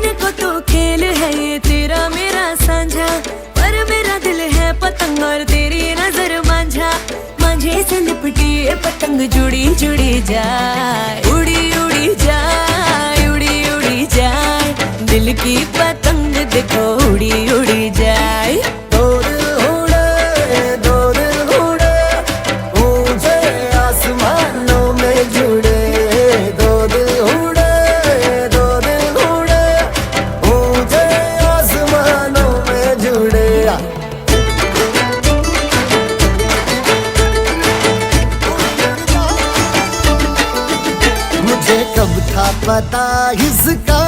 जाने को तो खेल है ये तेरा मेरा साझा, पर मेरा दिल है पतंग और तेरी नजर मांझा। मांझे से लिपटी ये पतंग जुड़ी जुड़ी जाए, उड़ी उड़ी जाए, उड़ी उड़ी जाए। दिल की पतंग देखो उड़ी उड़ी जाए। दो दिल उड़े ऊंचे आसमानों में जुड़े। दो दिल उड़े ऊंचे आसमानों में जुड़े। मुझे कब था पता इसका।